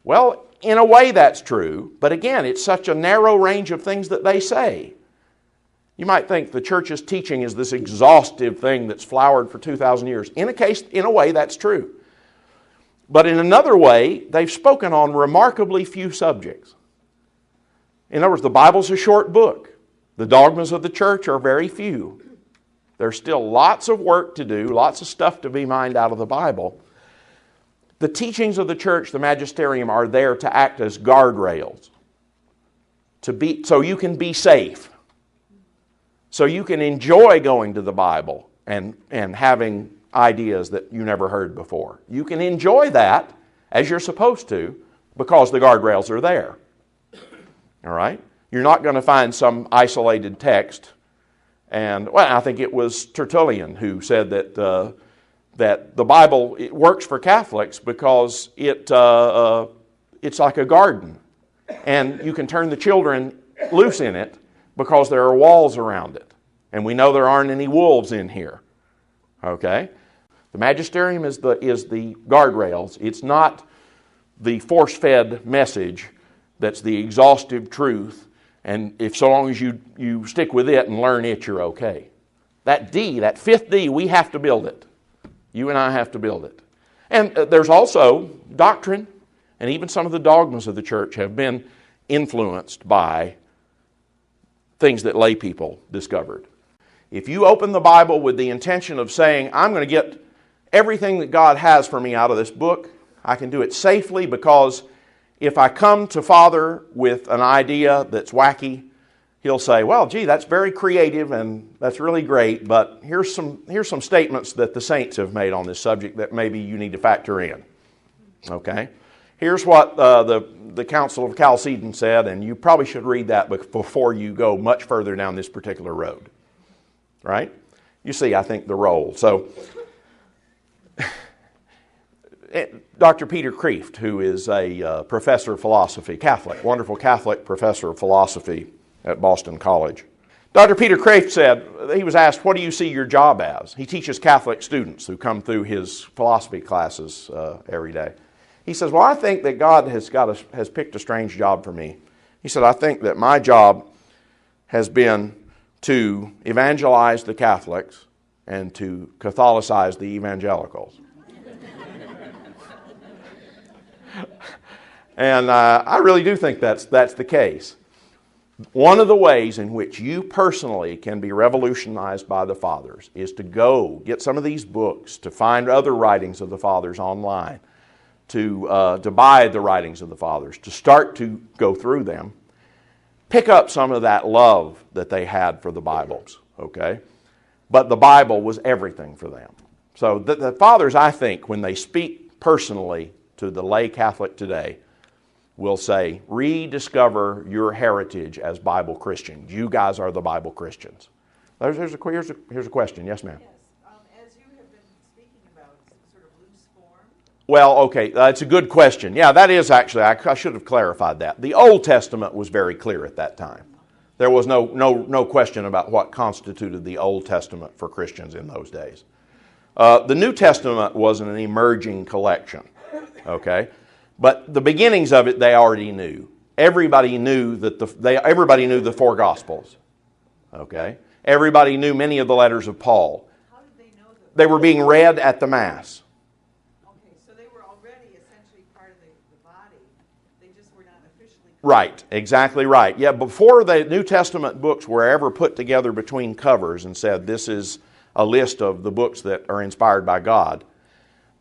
Well, in a way that's true, but again, it's such a narrow range of things that they say. You might think the church's teaching is this exhaustive thing that's flowered for 2,000 years. In a way, that's true. But in another way, they've spoken on remarkably few subjects. In other words, the Bible's a short book. The dogmas of the church are very few. There's still lots of work to do, lots of stuff to be mined out of the Bible. The teachings of the church, the magisterium, are there to act as guardrails, so you can be safe, so you can enjoy going to the Bible and having ideas that you never heard before. You can enjoy that as you're supposed to because the guardrails are there. All right? You're not going to find some isolated text. And, well, I think it was Tertullian who said that the Bible, it works for Catholics because it's like a garden. And you can turn the children loose in it because there are walls around it. And we know there aren't any wolves in here. Okay? The magisterium is the guardrails. It's not the force-fed message that's the exhaustive truth. And if so long as you stick with it and learn it, you're okay. That D, that fifth D, we have to build it. You and I have to build it. And there's also doctrine, and even some of the dogmas of the church have been influenced by things that lay people discovered. If you open the Bible with the intention of saying, I'm going to get everything that God has for me out of this book, I can do it safely because if I come to Father with an idea that's wacky, He'll say, well, gee, that's very creative and that's really great, but here's some statements that the saints have made on this subject that maybe you need to factor in. Okay? Here's what the Council of Chalcedon said, and you probably should read that before you go much further down this particular road. Right? You see, I think, the role. So, Dr. Peter Kreeft, who is a professor of philosophy, Catholic, wonderful Catholic professor of philosophy at Boston College. Dr. Peter Kreeft said, he was asked, what do you see your job as? He teaches Catholic students who come through his philosophy classes every day. He says, well, I think that God has picked a strange job for me. He said, I think that my job has been to evangelize the Catholics and to Catholicize the evangelicals. And I really do think that's the case. One of the ways in which you personally can be revolutionized by the Fathers is to go get some of these books, to find other writings of the Fathers online, to buy the writings of the Fathers, to start to go through them, pick up some of that love that they had for the Bibles, okay? But the Bible was everything for them. So the Fathers, I think, when they speak personally to the lay Catholic today, will say, rediscover your heritage as Bible Christians. You guys are the Bible Christians. Here's a question. Yes, ma'am. Yes. As you have been speaking about sort of loose form. Well, okay, that's a good question. Yeah, that is actually, I should have clarified that. The Old Testament was very clear at that time. There was no question about what constituted the Old Testament for Christians in those days. The New Testament was an emerging collection, okay? But the beginnings of it, they already knew. Everybody knew everybody knew the four Gospels. Okay? Everybody knew many of the letters of Paul. How did they know that? They were being read at the Mass. Okay, so they were already essentially part of the body. They just were not officially. Right, exactly right. Yeah, before the New Testament books were ever put together between covers and said this is a list of the books that are inspired by God,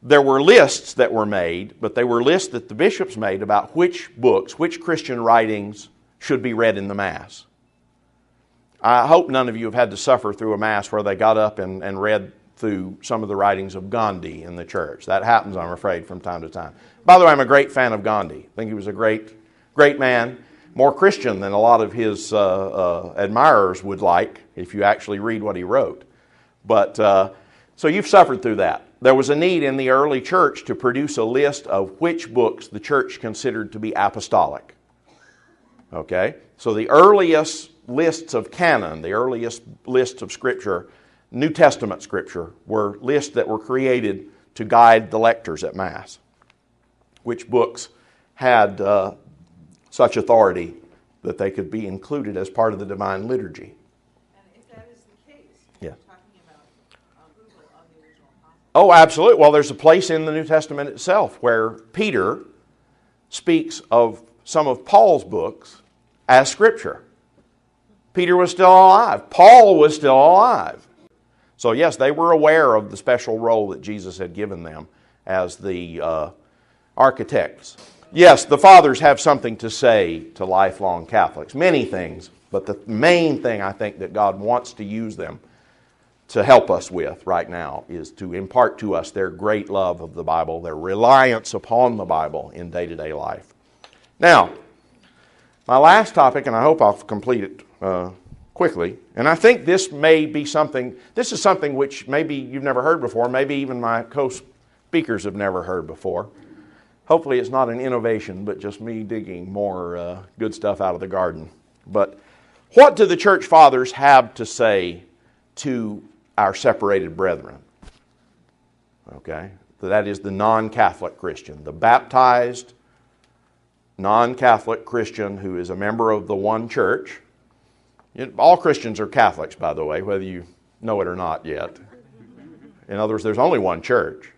there were lists that were made, but they were lists that the bishops made about which books, which Christian writings should be read in the Mass. I hope none of you have had to suffer through a Mass where they got up and read through some of the writings of Gandhi in the church. That happens, I'm afraid, from time to time. By the way, I'm a great fan of Gandhi. I think he was a great man, more Christian than a lot of his admirers would like if you actually read what he wrote. But so you've suffered through that. There was a need in the early church to produce a list of which books the church considered to be apostolic. Okay? So the earliest lists of canon, the earliest lists of Scripture, New Testament Scripture, were lists that were created to guide the lectors at Mass. Which books had such authority that they could be included as part of the divine liturgy. And if that is the case, yeah. talking about approval of the original apostles, Oh, absolutely. Well, there's a place in the New Testament itself where Peter speaks of some of Paul's books as Scripture. Peter was still alive. Paul was still alive. So yes, they were aware of the special role that Jesus had given them as the architects. Yes, the Fathers have something to say to lifelong Catholics. Many things, but the main thing I think that God wants to use them to help us with right now is to impart to us their great love of the Bible, their reliance upon the Bible in day-to-day life. Now, my last topic, and I hope I'll complete it quickly, and I think this is something which maybe you've never heard before, maybe even my co-speakers have never heard before. Hopefully it's not an innovation, but just me digging more good stuff out of the garden. But what do the Church Fathers have to say to our separated brethren? Okay, that is the non-Catholic Christian, the baptized non-Catholic Christian who is a member of the one church. All Christians are Catholics, by the way, whether you know it or not yet. In other words, there's only one church.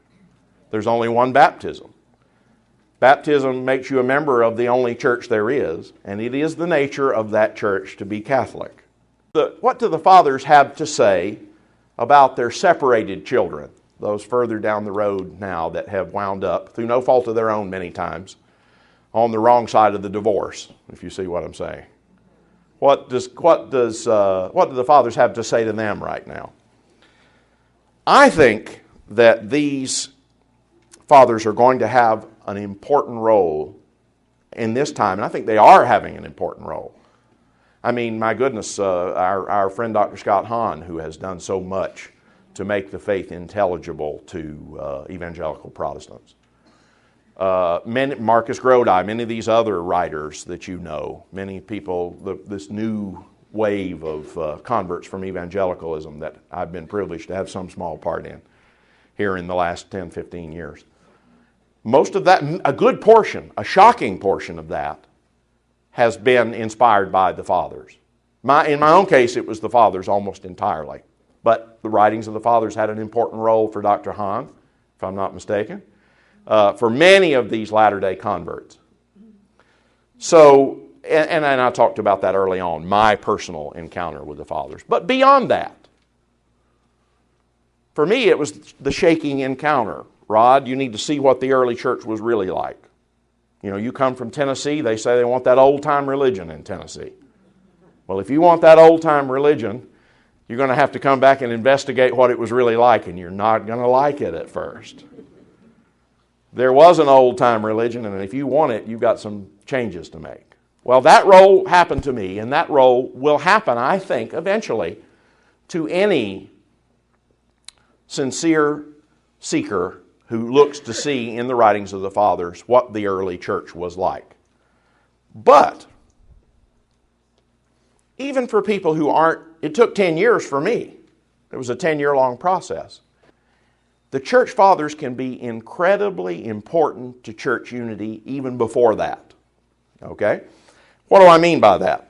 There's only one baptism. Baptism makes you a member of the only church there is, and it is the nature of that church to be Catholic. What do the Fathers have to say about their separated children, those further down the road now that have wound up, through no fault of their own many times, on the wrong side of the divorce, if you see what I'm saying? What do the Fathers have to say to them right now? I think that these Fathers are going to have an important role in this time, and I think they are having an important role. I mean, my goodness, our friend Dr. Scott Hahn, who has done so much to make the faith intelligible to evangelical Protestants. Marcus Grodi, many of these other writers that you know, many people, this new wave of converts from evangelicalism that I've been privileged to have some small part in here in the last 10, 15 years. Most of that, a good portion, a shocking portion of that, has been inspired by the Fathers. In my own case, it was the Fathers almost entirely. But the writings of the Fathers had an important role for Dr. Hahn, if I'm not mistaken, for many of these latter-day converts. So, and I talked about that early on, my personal encounter with the Fathers. But beyond that, for me, it was the shaking encounter. Rod, you need to see what the early church was really like. You know, you come from Tennessee, they say they want that old-time religion in Tennessee. Well, if you want that old-time religion, you're going to have to come back and investigate what it was really like, and you're not going to like it at first. There was an old-time religion, and if you want it, you've got some changes to make. Well, that role happened to me, and that role will happen, I think, eventually, to any sincere seeker who looks to see in the writings of the Fathers what the early church was like. But, even for people who aren't, it took 10 years for me. It was a 10-year-long process. The Church Fathers can be incredibly important to church unity even before that. Okay? What do I mean by that?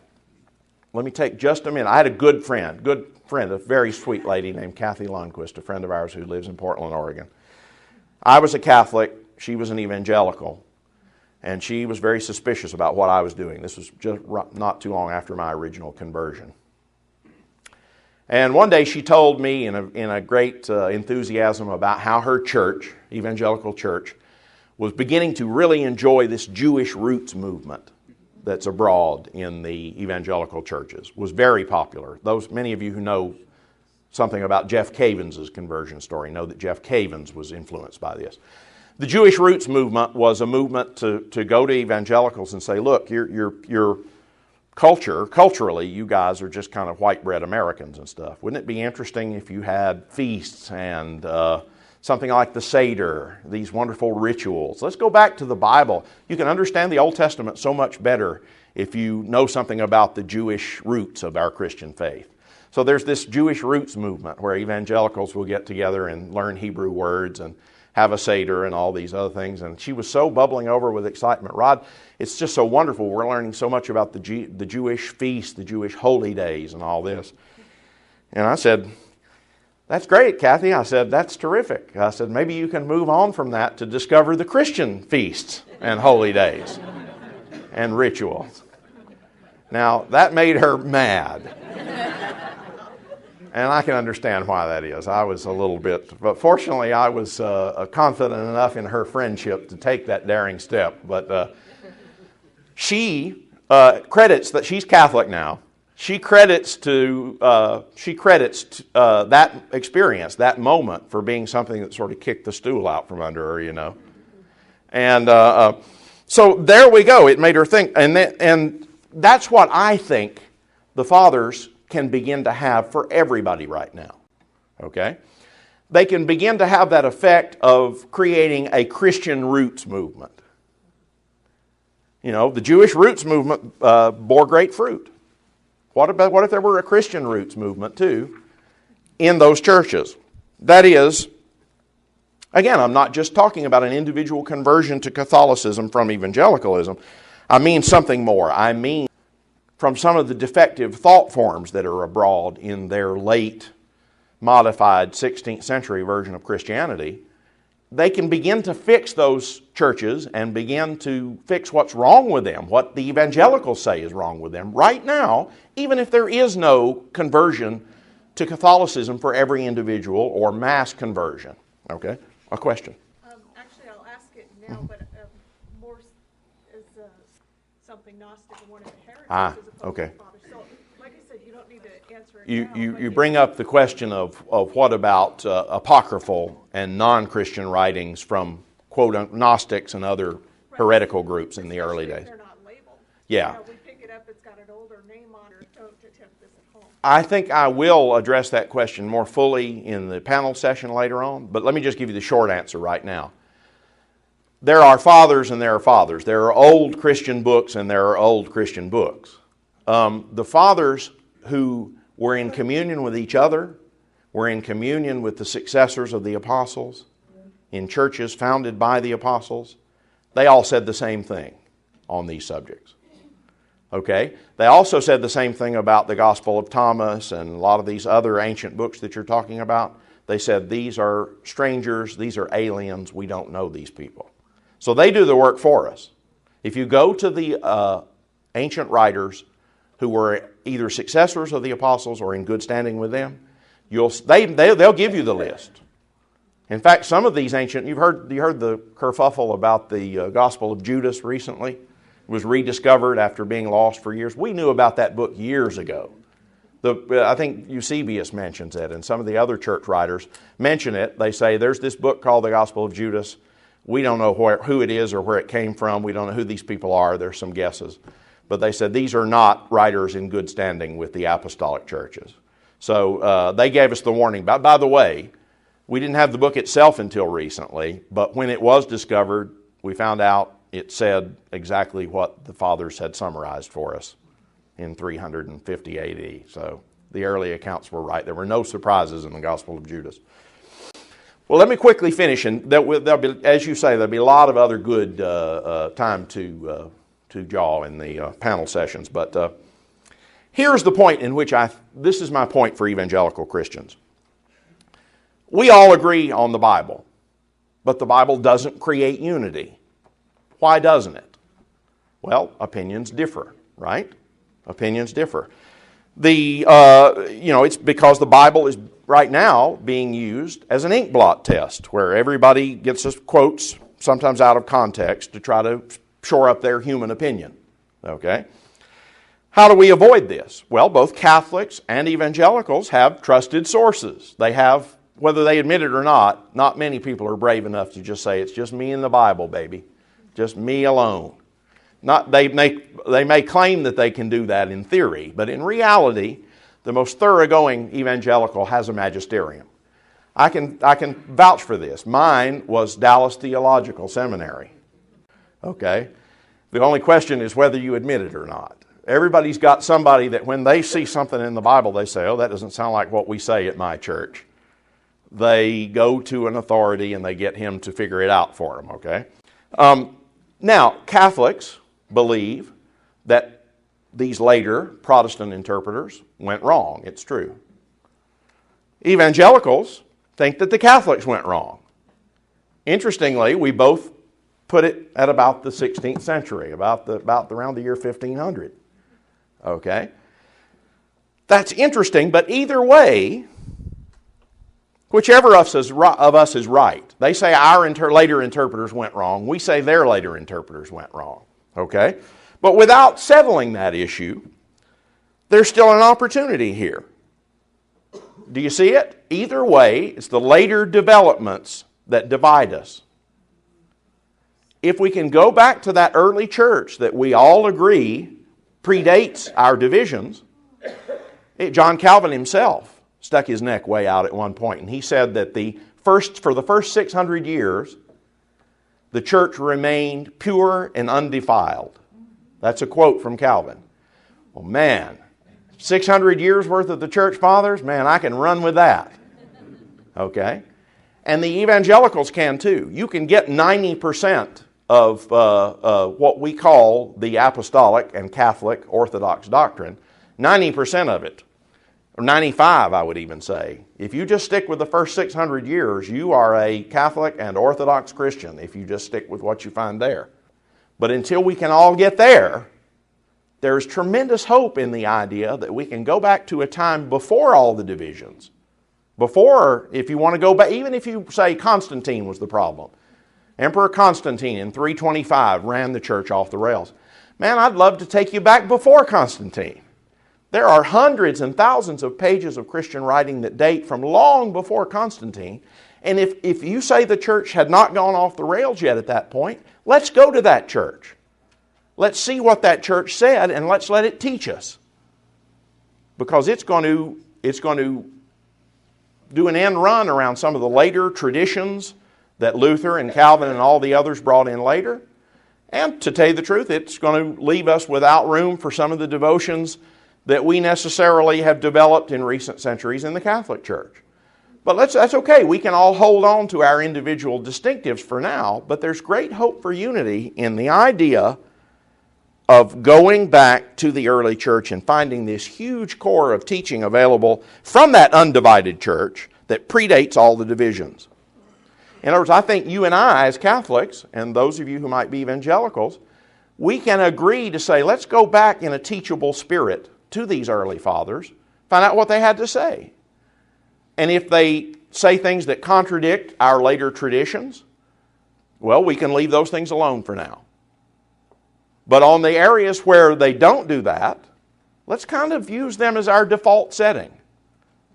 Let me take just a minute. I had a good friend, a very sweet lady named Kathy Lundquist, a friend of ours who lives in Portland, Oregon. I was a Catholic, she was an evangelical, and she was very suspicious about what I was doing. This was just not too long after my original conversion. And one day she told me in a great enthusiasm about how her church, evangelical church, was beginning to really enjoy this Jewish roots movement that's abroad in the evangelical churches. Was very popular. Many of you who know something about Jeff Cavins' conversion story know that Jeff Cavins was influenced by this. The Jewish roots movement was a movement to go to evangelicals and say, look, your culturally, you guys are just kind of white bread Americans and stuff. Wouldn't it be interesting if you had feasts and something like the Seder, these wonderful rituals? Let's go back to the Bible. You can understand the Old Testament so much better if you know something about the Jewish roots of our Christian faith. So there's this Jewish roots movement where evangelicals will get together and learn Hebrew words and have a Seder and all these other things. And she was so bubbling over with excitement. Rod, it's just so wonderful. We're learning so much about the Jewish feasts, the Jewish holy days and all this. And I said, That's great, Kathy. I said, that's terrific. I said, maybe you can move on from that to discover the Christian feasts and holy days and rituals. Now, that made her mad. And I can understand why that is. I was a little bit, but fortunately I was confident enough in her friendship to take that daring step. But she credits that she's Catholic now. She credits that experience, that moment, for being something that sort of kicked the stool out from under her, you know. And so there we go. It made her think, and that's what I think the fathers can begin to have for everybody right now. Okay? They can begin to have that effect of creating a Christian roots movement. You know, the Jewish roots movement bore great fruit. What if there were a Christian roots movement too in those churches? That is, again, I'm not just talking about an individual conversion to Catholicism from evangelicalism. I mean something more. I mean from some of the defective thought forms that are abroad in their late modified 16th century version of Christianity. They can begin to fix those churches and begin to fix what's wrong with them, what the evangelicals say is wrong with them right now, even if there is no conversion to Catholicism for every individual or mass conversion. Okay? A question? Actually, I'll ask it now, but more as something Gnostic and one of the heretics as opposed okay. to the Father. So, like I said, you don't need to answer it You bring up the question of what about apocryphal and non-Christian writings from, quote, Gnostics and other heretical groups in the early days. They're not labeled. Yeah. You know, we pick it up, it's got an older name on it. Don't attempt this at home. I think I will address that question more fully in the panel session later on, but let me just give you the short answer right now. There are fathers and there are fathers. There are old Christian books and there are old Christian books. The fathers who were in communion with each other, were in communion with the successors of the apostles, in churches founded by the apostles, they all said the same thing on these subjects. Okay? They also said the same thing about the Gospel of Thomas and a lot of these other ancient books that you're talking about. They said these are strangers, these are aliens, we don't know these people. So they do the work for us. If you go to the ancient writers who were either successors of the apostles or in good standing with them, they'll give you the list. In fact, some of these ancient, you heard the kerfuffle about the Gospel of Judas recently. It was rediscovered after being lost for years. We knew about that book years ago. I think Eusebius mentions it, and some of the other church writers mention it. They say there's this book called the Gospel of Judas. We don't know who it is or where it came from. We don't know who these people are. There's some guesses. But they said these are not writers in good standing with the apostolic churches. So they gave us the warning. By the way, we didn't have the book itself until recently, but when it was discovered, we found out it said exactly what the fathers had summarized for us in 350 AD. So the early accounts were right. There were no surprises in the Gospel of Judas. Well, let me quickly finish, and there'll be, as you say, there'll be a lot of other good time to jaw in the panel sessions. But here's the point in which this is my point for evangelical Christians. We all agree on the Bible, but the Bible doesn't create unity. Why doesn't it? Well, opinions differ, right? Opinions differ. It's because the Bible is right now being used as an ink blot test, where everybody gets us quotes, sometimes out of context, to try to shore up their human opinion. Okay? How do we avoid this? Well, both Catholics and evangelicals have trusted sources. They have, whether they admit it or not many people are brave enough to just say, it's just me and the Bible, baby. Just me alone. They may claim that they can do that in theory, but in reality, the most thoroughgoing evangelical has a magisterium. I can vouch for this. Mine was Dallas Theological Seminary. Okay? The only question is whether you admit it or not. Everybody's got somebody that when they see something in the Bible, they say, oh, that doesn't sound like what we say at my church. They go to an authority and they get him to figure it out for them, okay? Now, Catholics believe that these later Protestant interpreters went wrong. It's true. Evangelicals think that the Catholics went wrong. Interestingly, we both put it at about the 16th century, around the year 1500. Okay? That's interesting, but either way, whichever of us is right. They say our later interpreters went wrong. We say their later interpreters went wrong. Okay? But without settling that issue, there's still an opportunity here. Do you see it? Either way, it's the later developments that divide us. If we can go back to that early church that we all agree predates our divisions, John Calvin himself stuck his neck way out at one point, and he said that for the first 600 years, the church remained pure and undefiled. That's a quote from Calvin. Well, man, 600 years worth of the church fathers, man, I can run with that. Okay? And the evangelicals can too. You can get 90% of what we call the apostolic and Catholic Orthodox doctrine, 90% of it, or 95 I would even say. If you just stick with the first 600 years, you are a Catholic and Orthodox Christian if you just stick with what you find there. But until we can all get there, there's tremendous hope in the idea that we can go back to a time before all the divisions. Before, if you want to go back, even if you say Constantine was the problem. Emperor Constantine in 325 ran the church off the rails. Man, I'd love to take you back before Constantine. There are hundreds and thousands of pages of Christian writing that date from long before Constantine. And if you say the church had not gone off the rails yet at that point, let's go to that church. Let's see what that church said and let's let it teach us. Because it's going to do an end run around some of the later traditions that Luther and Calvin and all the others brought in later. And to tell you the truth, it's going to leave us without room for some of the devotions that we necessarily have developed in recent centuries in the Catholic Church. But that's okay. We can all hold on to our individual distinctives for now, but there's great hope for unity in the idea of going back to the early church and finding this huge core of teaching available from that undivided church that predates all the divisions. In other words, I think you and I as Catholics, and those of you who might be evangelicals, we can agree to say, let's go back in a teachable spirit to these early fathers, find out what they had to say. And if they say things that contradict our later traditions, well, we can leave those things alone for now. But on the areas where they don't do that, let's kind of use them as our default setting.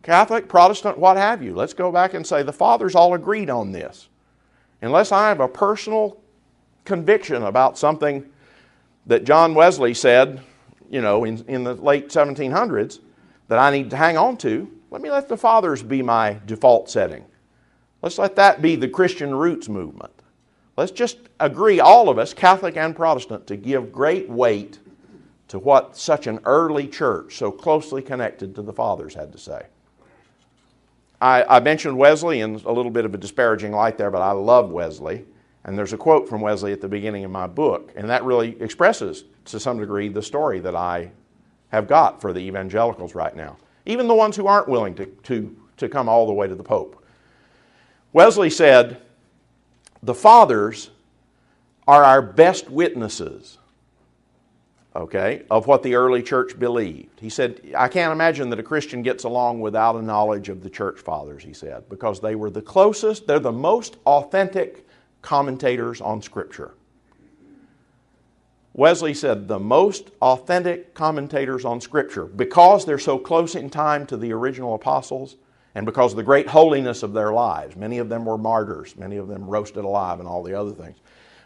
Catholic, Protestant, what have you. Let's go back and say the fathers all agreed on this. Unless I have a personal conviction about something that John Wesley said, in the late 1700s that I need to hang on to, let me let the fathers be my default setting. Let's let that be the Christian roots movement. Let's just agree, all of us, Catholic and Protestant, to give great weight to what such an early church so closely connected to the fathers had to say. I mentioned Wesley in a little bit of a disparaging light there, but I love Wesley. And there's a quote from Wesley at the beginning of my book, and that really expresses, to some degree, the story that I have got for the evangelicals right now. Even the ones who aren't willing to come all the way to the Pope. Wesley said, the fathers are our best witnesses, of what the early church believed. He said, I can't imagine that a Christian gets along without a knowledge of the church fathers, he said, because they were the closest, they're the most authentic commentators on Scripture. Wesley said the most authentic commentators on Scripture, because they're so close in time to the original apostles and because of the great holiness of their lives. Many of them were martyrs. Many of them roasted alive and all the other things.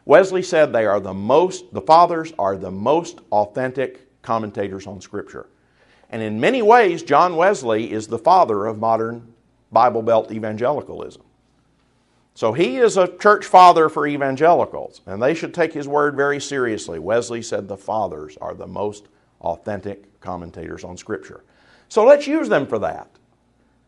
Wesley said the fathers are the most authentic commentators on Scripture. And in many ways, John Wesley is the father of modern Bible Belt evangelicalism. So he is a church father for evangelicals, and they should take his word very seriously. Wesley said the fathers are the most authentic commentators on Scripture. So let's use them for that.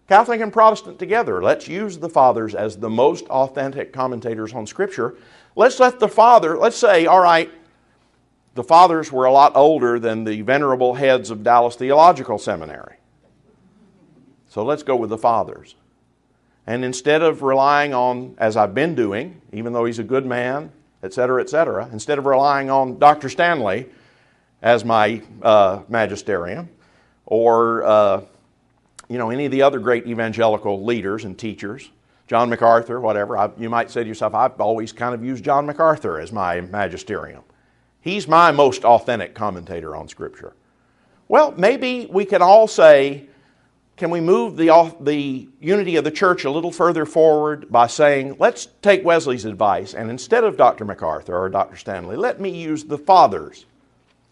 Catholic and Protestant together, let's use the fathers as the most authentic commentators on Scripture. Let's say, all right, the fathers were a lot older than the venerable heads of Dallas Theological Seminary. So let's go with the Fathers. And instead of relying on, as I've been doing, even though he's a good man, etc., instead of relying on Dr. Stanley as my magisterium, or any of the other great evangelical leaders and teachers, John MacArthur, whatever, you might say to yourself, I've always kind of used John MacArthur as my magisterium. He's my most authentic commentator on Scripture. Well, maybe we can all say, can we move the unity of the church a little further forward by saying, let's take Wesley's advice, and instead of Dr. MacArthur or Dr. Stanley, let me use the Fathers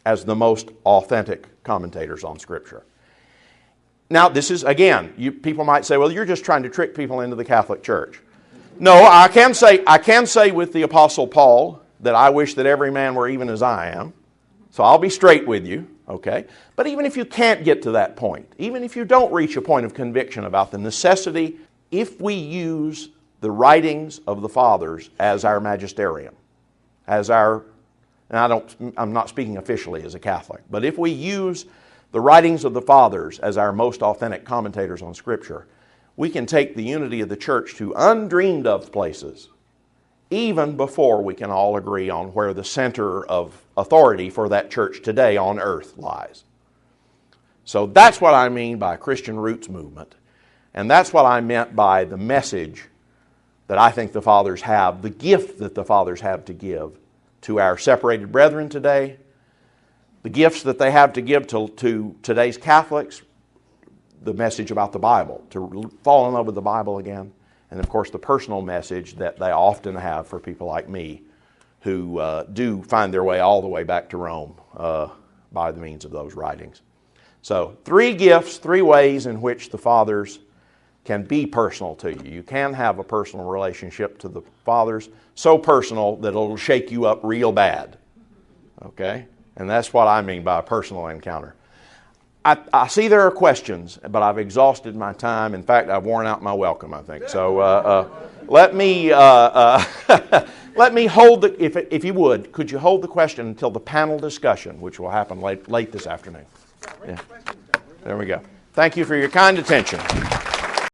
as the most authentic commentators on Scripture. Now, this is, again, people might say, well, you're just trying to trick people into the Catholic Church. No, I can say with the Apostle Paul that I wish that every man were even as I am. So I'll be straight with you, okay? But even if you can't get to that point, even if you don't reach a point of conviction about the necessity, if we use the writings of the Fathers as our magisterium, and I'm not speaking officially as a Catholic, but if we use the writings of the Fathers as our most authentic commentators on Scripture, we can take the unity of the church to undreamed of places, even before we can all agree on where the center of authority for that church today on earth lies. So that's what I mean by Christian roots movement. And that's what I meant by the message that I think the Fathers have, the gift that the Fathers have to give to our separated brethren today, the gifts that they have to give to today's Catholics, the message about the Bible, to fall in love with the Bible again, and of course the personal message that they often have for people like me who do find their way all the way back to Rome by the means of those writings. So 3 gifts, 3 ways in which the Fathers can be personal to you. You can have a personal relationship to the Fathers, so personal that it'll shake you up real bad. Okay? And that's what I mean by a personal encounter. I see there are questions, but I've exhausted my time. In fact, I've worn out my welcome, I think. So let me hold if you would, could you hold the question until the panel discussion, which will happen late this afternoon? Yeah. There we go. Thank you for your kind attention.